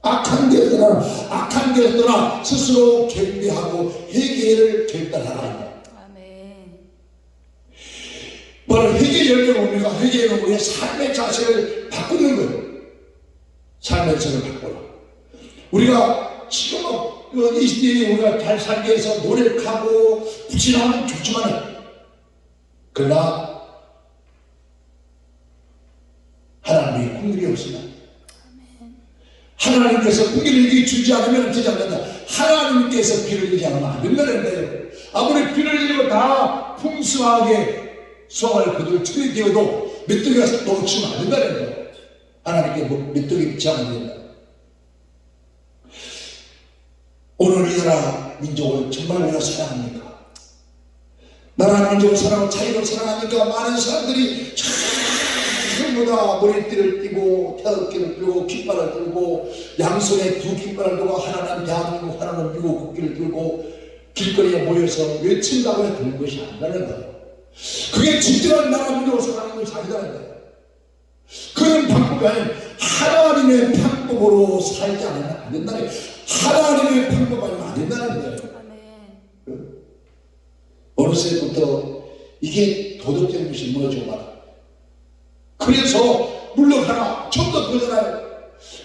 Speaker 1: 악한 길에서 떠나라. 악한 길에서 떠나 스스로 경배하고 회개를 결단하라. 바로 회개 열매가 뭡니까? 회개는 우리의 삶의 자세를 바꾸는 거예요. 삶의 자세를 바꾸라. 우리가 지금 이 시대에 우리가 잘 살기 위해서 노력하고 부진하면 좋지만, 그러나 하나님의 긍휼이 없으면, 하나님께서 긍휼을 주지 않으면 되지 않는다. 하나님께서 비를 내리지 않으면 안 된다는 거예요. 아무리 비를 내리고 다 풍성하게 수확을 거둘 철이 되어도 메뚜기가 놓치면 안 된다는 거예요. 하나님께 메뚜기 믿지 않으면 된다. 오늘 이 나라 민족을 정말 우리가 사랑합니까? 나라 민족을 사랑하고 자유를 사랑하니까 많은 사람들이 전부 다 머리띠를 띠고 태극기를 들고 깃발을 들고 양손에 두 깃발을 들고 하나는 대한민국 하나는 미국 국기를 들고 길거리에 모여서 외친다고 해서 되는 것이 아니라는 거예요. 그게 진정한 나라 민족을 사랑하는 것이 아니라는 거예요. 그런 방법이 아닌 하나님의 방법으로 살지 않으면 안 된다는 거예요. 하나님의 방법 아니면 안 된다는 거예요. 어느새부터 이게 도덕적인 것이 무너지고 말아. 그래서 물러가라. 처음부터 그러잖아요.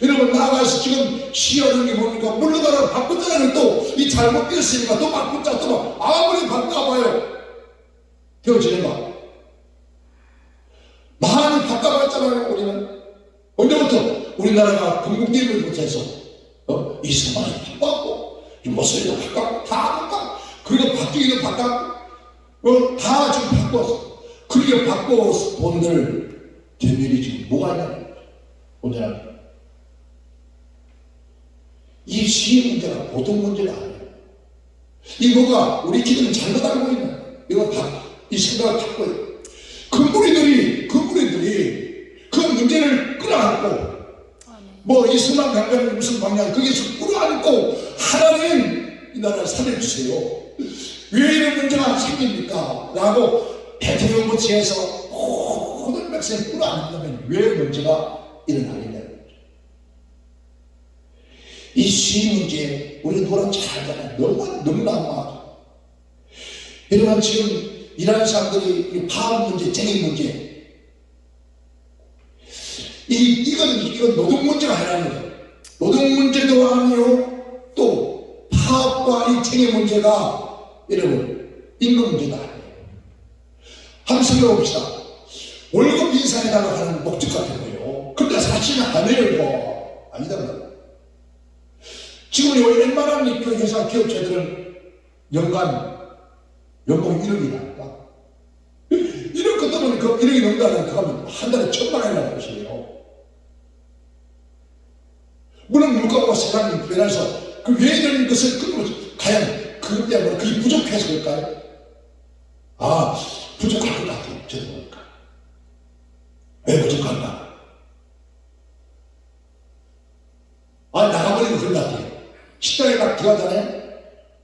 Speaker 1: 여러분 나가서 지금 시하는 게 뭡니까? 물러가라. 바꾸자는 또 이 잘못됐으니까 또 바꾸자. 또 아무리 바꿔봐요. 되어지는가? 많이 바꿔봤잖아요. 우리는 언제부터 우리나라가 건국되면부터 해서 이스마일 바꿨고 이 모슬리도 바꿨고 다 바꿨고 그리고 바뀌기도 바꿨고 다 지금 바꿨어. 그렇게 바꿔서 본들 되면이 지금 뭐가 있냐? 언제나 이 시의 문제가 보통 문제가 아니에요. 이 뭐가 우리 기도는 잘못 알고 있는 거예요. 이거 다 이 생각을 갖고 있어요. 그 무리들이 그 문제를 끌어안고 뭐 이슬람 강간은 무슨 방향 거기서 끌어안고 하나님 이 나라를 살려주세요. 왜 이런 문제가 생깁니까? 라고 대통령 부처에서 모든 백성을 끌어안는다면 왜 문제가 일어나느냐는 거죠. 이 시위 문제 우리 누구랑 잘 알잖아요. 너무나 많아. 여러분 지금 이라는 사람들이 파업 문제, 쟁의 문제 이건 노동 문제가 아니라는 거예요. 노동 문제도 아니요 또 파업과 이 쟁의 문제가 여러분 임금 문제가 아니에요. 한번 생각해 봅시다. 월급 인상에다가 하는 목적 같은 거예요. 근데 사실은 아니에요. 이거 아니단 지금 웬만한 그 회사 기업체들은 연간 연봉 1억이 나니까 1억 걷다 보니 그 1억이 넘는다는 그러면 한 달에 1,000만 원이라는 것이에요. 물론 물가가 세상이 변해서 그 외에는 것을 끊고 과연 그것 때문에 그게 부족해서 그럴까요? 부족할 것 같아요. 저도 보니까. 왜 부족한가? 나가버리면 그런 것 같아요. 식당에 딱 들어가잖아요.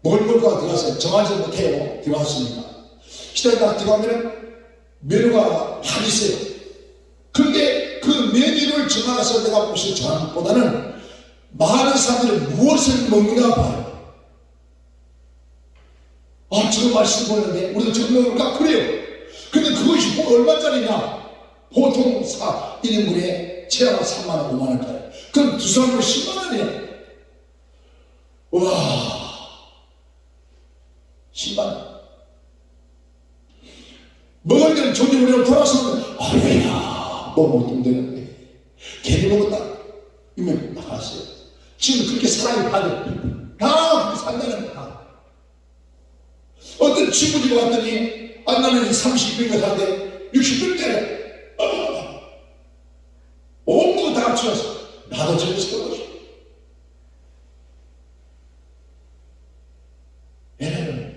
Speaker 1: 먹을 거가 들어가서 정하지 못해요. 들어갔으니까. 식당에 딱 들어가면 메뉴가 다 있어요. 근데 그 메뉴를 정해서 내가 무슨 정하는 것보다는 많은 사람들이 무엇을 먹느냐 봐요. 저거 맛있어 보이는데 우리도 저거 먹을까? 그래요. 근데 그것이 얼마짜리냐? 보통 1인분에 최하가 3만원, 5만원짜리. 그럼 두 사람으로 10만원이에요. 와, 10만원. 먹을 때는 존재 우리가 돌아서면 아유야 먹으면 되는데 괜히 먹었다 이면 나갔어요. 지금 그렇게 사람이 다 그렇게 산다는 거야. 어떤 친구 집에 갔더니 나는 30병에 사는데 60병짜리 온 거 다 합쳐서 나도 저기서 먹었어. 왜냐면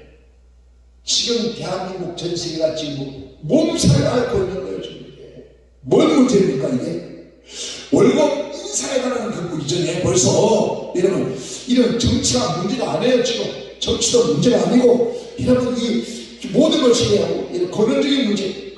Speaker 1: 지금 대한민국 전 세계가 지금 몸살을 앓고 있는 거예요. 지금 이게 뭔 문제입니까 이게? 월급 인상에 관한 그 이전에 벌써 이런 정치가 문제가 아니에요. 지금 정치도 문제가 아니고 이러면 이 모든 것이 이런 근원적인 문제,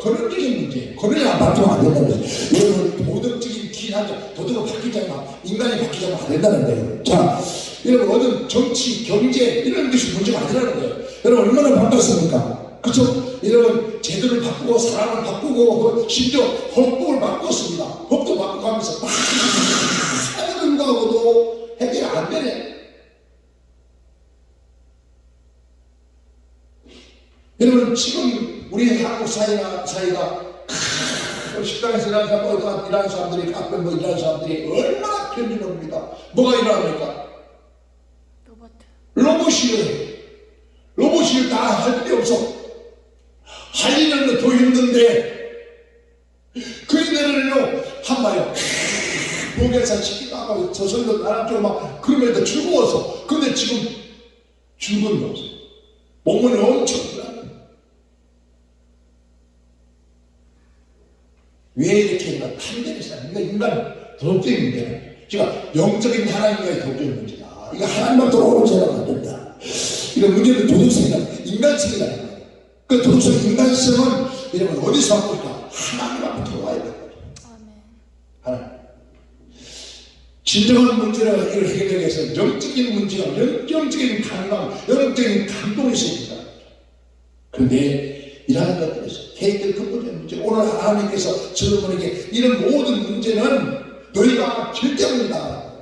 Speaker 1: 근원이 안 바뀌면 안 된다는 거예요. 여러분 도덕적인 기한자, 도덕을 바뀌자면 인간이 바뀌자면 안 된다는 거예요. 자, 여러분 어떤 정치, 경제 이런 것이 문제가 아니라는 거예요. 여러분 얼마나 바꿨습니까? 그렇죠? 여러분 제도를 바꾸고 사람을 바꾸고 심지어 헌법을 바꿨습니다. 법도 바꿔가면서 하는 거하고도 해결이 안 되네. 여러분 지금 우리 한국 사회가 식당에서 일하는 사람들이 카페 일하는 사람들이 얼마나 편리를 합니다. 뭐가 일어납니까? 로봇이 다 할 필요 없어. 할 일은 더 힘든데 그 일을요 한마요 목에서 시키다가 저절로 나랑 막 그러면 즐거워서. 근데 지금 즐거운 게 없어. 몸은 엄청 불안해. 왜 이렇게 탄대를 쌓는 거야? 인간 도덕적인 문제는 제가 영적인 하나님과의 도덕적인 문제다. 이거 하나님만 돌아오는 생각 안 된다. 이런 문제는 도덕성이다. 인간성이다. 그 도덕성 인간성은 여러분 어디서 왔을까? 하나님한테 와야 된다. 하나님. 진정한 문제를 해결하기 위해서 영적인 문제가 영적인 감각, 영적인 감동이 있습니다. 그런데 이러한 것들에서 개인들 근본적인 문제, 오늘 하나님께서 저러분에게 이런 모든 문제는 너희가 결정한다.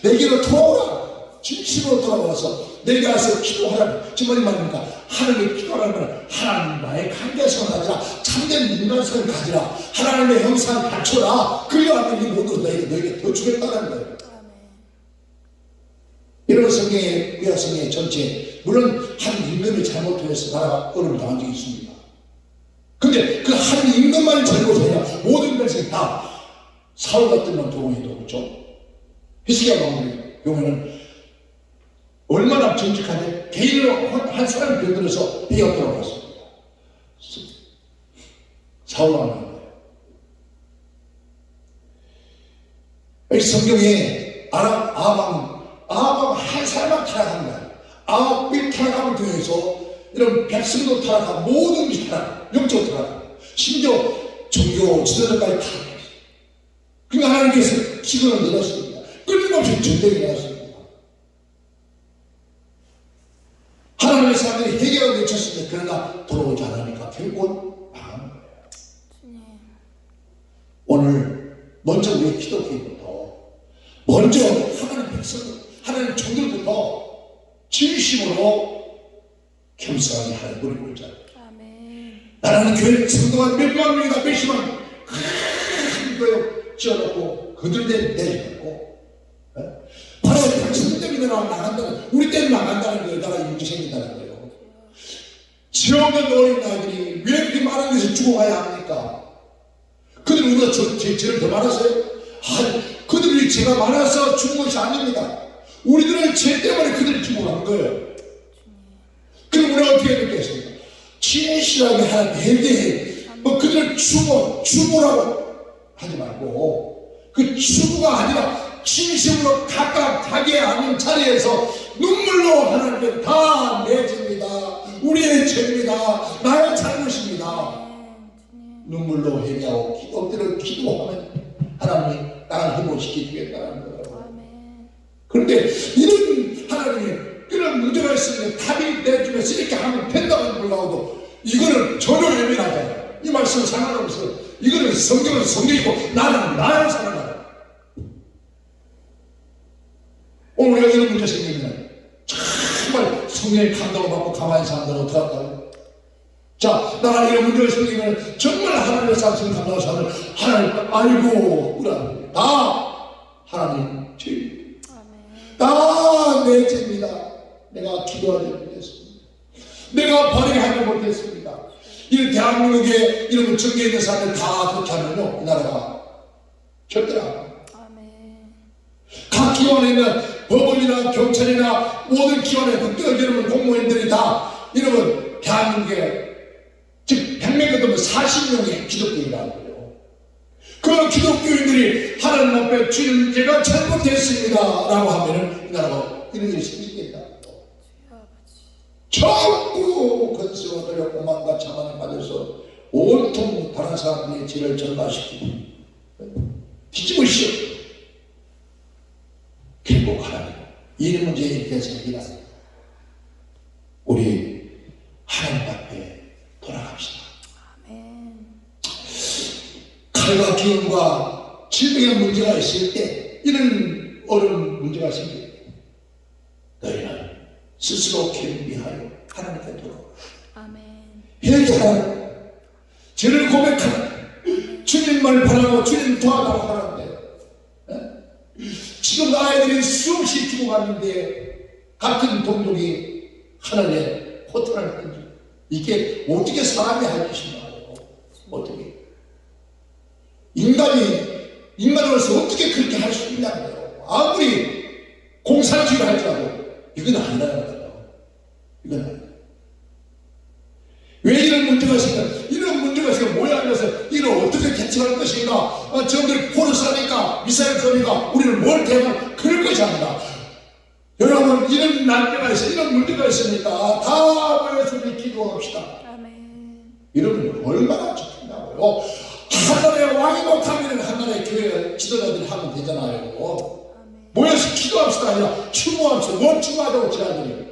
Speaker 1: 내게로 돌아오라. 진심으로 돌아와서 내게 와서 기도하라. 정말 말입니까? 하나님의 기도하라는 것은 하나님과의 관계성을 가지라. 참된 인간성을 가지라. 하나님의 형상을 갖춰라. 그리하면 이 모든 너에게 더 주겠다는 거예요. 이런 성경의 구약 성경의 전체, 물론 한 임금이 잘못해서 나라가 어려움을 당한 적이 있습니다. 근데 그 한 임금만이 잘못해야 모든 백성이 다 사울 같은 놈 동원해도 그렇죠? 히스기야 왕의 경우에는 얼마나 정직한데 개인으로 한 사람을 변들어서 배가 돌아갔습니다. 사울왕을 한 거예요. 이 성경에 아합 한 사람만 타락한 거야. 아합이 타락함을 통해서 이런 백성도 타락하고 모든 것이 타락, 영적으로 타락하고 심지어 종교 지도자까지 타락했어요. 그러니까 하나님께서 기근을 내렸습니다. 끊임없이 전쟁이 일어났습니다. 하나님의 사람들이 해결을 외쳤습니다. 그러나 돌아오지 않으니까 결국은 망한 거예요. 오늘 먼저 우리 기독교인부터 먼저 하나님 백성들, 하나님 종들부터 진심으로 겸손하게 하나님을 보자. 나라는 교회 성도가 몇만 명이나 몇십만 큰 교회 지어놓고 그들대 내려놓고 바로 당신 때문에 나간다는, 우리 때문에 나간다는 거예요. 나라 문제 생긴다는 거예요. 지어없는 어린 아이들이 왜 이렇게 많은 데서 죽어가야 합니까? 그들이 우리가 죄를 더 많았어요? 그들이 죄가 많아서 죽은 것이 아닙니다. 우리들은 죄 때문에 그들이 죽어간 거예요. 그럼 우리가 어떻게 해야 되겠습니까? 진실하게 하나님 회개해. 그들을 추모라고 하지 말고, 그 추모가 아니라 진심으로 각각 자기의 아는 자리에서 눈물로 하나님께 다 내집니다. 우리의 죄입니다. 나의 잘못입니다. 눈물로 회개하고 엎드려 기도하면 하나님이 나를 회복시켜 주겠다는 거예요. 그런데 이런 하나님이 이런 문제가 있으면 답이 내주면서 이렇게 하면 된다고 불러도 이거는 전혀 예민하잖아요. 이 말씀은 상관없어요. 이거는 성경은 성경이고 나는 나의 사랑하라. 오늘 우리가 이런 문제 생기면 정말 성령의 감동을 받고 가만히 사람들은 어떻게 할까요? 자, 나라 이런 문제가 생기면 정말 하나님의 사랑을 감동하는 사람을 하나님 알고 그러는 다 하나님 죄입니다. 다 내 죄입니다. 내가 기도하지 못했습니다. 내가 발행하지 못했습니다. 이 대한민국에 이런 정계 있는 사람들 다 그렇게 하면요, 이 나라가 절대 안 합니다. 각 기관에 있는 법원이나 경찰이나 모든 기관에 뛰어드는 공무원들이 다 이러면 대한민국에 즉 100명 정도 40명의 기독교인이라는 거예요. 그 기독교인들이 하나님 앞에 주님 제가 잘못했습니다 라고 하면은 이 나라가 이런 일이 생기겠다. 전부 건수와 노력 오만과 자만을 받아서 온통 다른 사람들의 죄를 전가시키고 뒤집어 씌워 결국 하나님 이 문제에 이렇게 생기라. 우리 하나님 앞에 돌아갑시다. 칼과 기운과 질병의 문제가 있을 때 이런 어려운 문제가 생길 때 너희는 스스로 겸비하여 하나님께 돌아오라. 회개하라. 죄를 고백하라. 주님만 바라고 주님 도와달라고 하는데 지금 아이들이 수없이 죽어갔는데 같은 동족이 하나님의 호통을 던져 이게 어떻게 사람이 할 것인가요? 어떻게 인간으로서 어떻게 그렇게 할 수 있냐고요. 아무리 공산주의를 할지라도 이건 아니라는 거예요. 이건 아니에요. 왜 이런 문제가 생겨? 이런 문제가 생겨 모여앉아서 이걸 어떻게 대처할 것인가? 저들이 포를 쏘니까 미사일 쏘니까 우리는 뭘 대응할 그럴 것이 아니라 여러분 이런 난제가 있어 이런 문제가 있으니까 다 모여서 우리 기도합시다. 이러면 얼마나 좋겠냐고요. 한 나라의 왕이 못하면 한 나라의 교회 지도자들이 하면 되잖아요. 모여서 기도합시다 아니라 추모합시다. 뭘 추모하자고 지나들이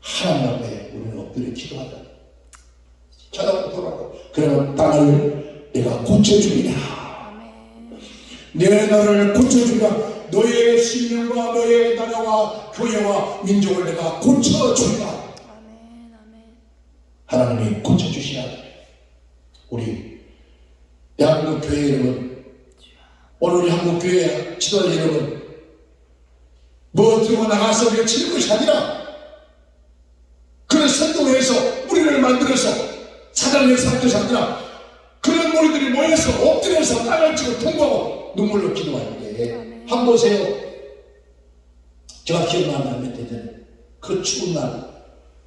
Speaker 1: 하나님 앞에 우리는 엎드려 기도하자. 찾아오고 돌아오고 그러면 땅을 내가 고쳐주리라. 내 나라를 고쳐주리라. 너의 신령과 너의 나라와 교회와 민족을 내가 고쳐주리라. 하나님이 고쳐주시라. 우리 대한민국 교회 여러분, 오늘 우리 한국교회 지도자 여러분, 뭐 들고 나가서 외치는 것이 아니라 그런 선동해서 우리를 만들어서 사단을 삼는 것이 아니라 그런 무리들이 모여서 엎드려서 땅을 치고 통과하고 눈물로 기도할 때 한번 보세요. 제가 기억나는 몇 해 전에 그 추운 날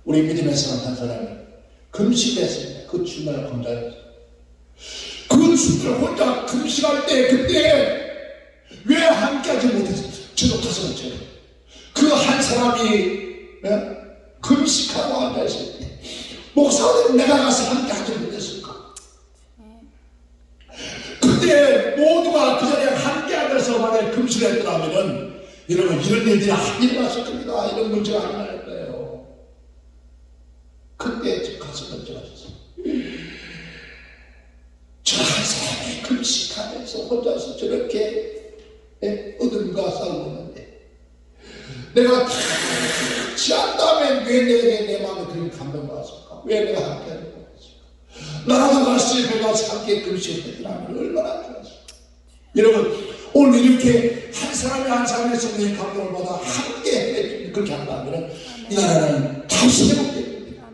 Speaker 1: 우리 믿음의 사람 한 사람이 금식했습니다. 그 추운 날 혼자였어요. 그 추운 날 혼자 금식할 때 그때 왜 함께하지 못했어요? 저도 가슴을 쳐요. 그 한 사람이 금식하고 앉아있을 때 목사님 내가 가서 함께하지 못했을까? 그때 모두가 그 자리에 함께 앉아서 만약에 금식을 했더라면 여러분 이런 일들이 안 일어났을 겁니다. 이런 문제가 안 일어날 거예요. 그때 저 가슴을 찔렀어요. 저 한 사람이 금식하면서 혼자서 저렇게 어둠과 싸우고 있는데 내가 다 취한 다음에 왜 내게 내 마음에 그런 감동을 받았을까? 왜 내가 함께하지 못했을까? 나라도 같이 내가 함께 금식했더라면 얼마나 좋았을까? 여러분 오늘 이렇게 한 사람이 한 사람의 성령의 감동을 받아 함께 그렇게 한다면 이 나라는 다시 회복될 겁니다.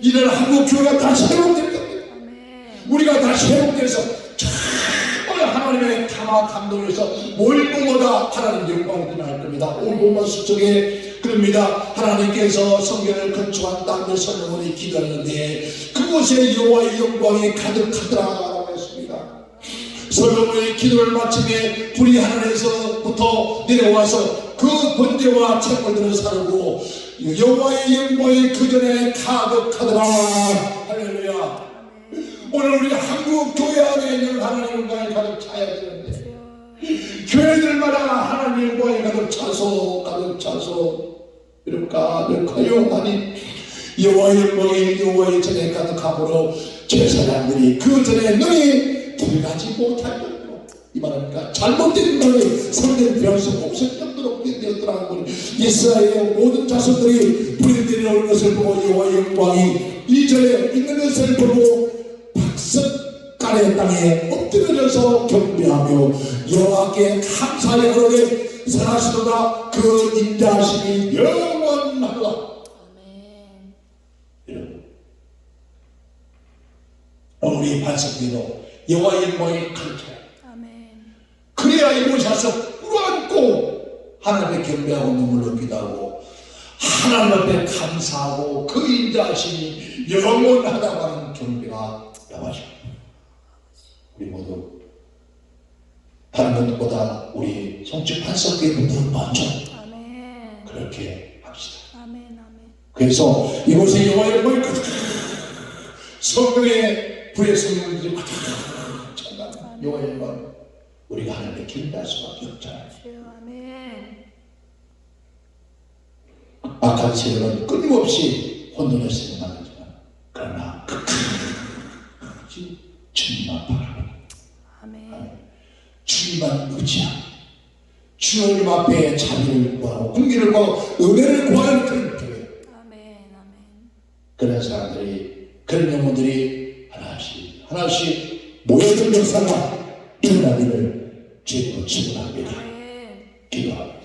Speaker 1: 이 나라 한국 교회가 다시 회복될 겁니다. 우리가 다시 회복돼서 정말 하나님의 감화 감동에서 모일모마다 하나님 영광을 드러날 겁니다. 오늘 본문 속에 그럽니다. 하나님께서 성전을 건축한 다음에 솔로몬이 기도하는데 그곳에 여호와의 영광이 가득하더라라고 했습니다. 솔로몬의 기도를 마침에 불이 하늘에서부터 내려와서 그 번제와 채물들을 사르고 여호와의 영광이 그 전에 가득하더라. 할렐루야. 오늘 우리 한국 교회 안에 있는 하나님의 영광이 가득 차야 되는데 교회들마다 하나님의 영광이 가득 차서 이렇게 가득하여 하니 여호와의 영광이 여호와의 전에 가득함으로 제사장들이 그 전에 능히 들어가지 못할 정도로 이 말합니까? 잘못된 말이 성전 벽에서 없을 정도로 분리되었더라는 것을 이스라엘의 모든 자손들이 분리되어 것을 보고 여호와의 영광이 이 전에 있는 것을 보고 박석간의 땅에 엎드려져서 경배하며 여호와께 감사의 노래 선하시도다. 그 인자하심이 영원하도다. 여러분 우리 반석기도 여호와의 영광이 가득해요. 그래야 이곳에 와서 꿇어앉고 하나님께 경배하고 눈물로 기도하고 하나님 앞에 감사하고 그 인자하심이 영원하다고 하는 경배가 나와죠. 우리 모두 다른 것보다 우리 성취 반석기부터 먼저 그렇게 합시다. 그래서 이곳에 여호와의 영광이 가득 성령의 불의 성령들이 가득 찬다. 여호와의 영광 우리가 하나님께 기도할 수밖에 없잖아요. 악한 세력은 끊임없이 혼돈의 세력을 만들지만 그러나 끝까지 주님만 바라보는 주님만 의지하고 주님 앞에 자비를 구하고 공기를 구하고 은혜를 구하는 그런 교회. 그런 사람들이 그런 영혼들이 하나씩 모여든 역사가 일어나기를 주님으로 축원합니다. 기도합니다.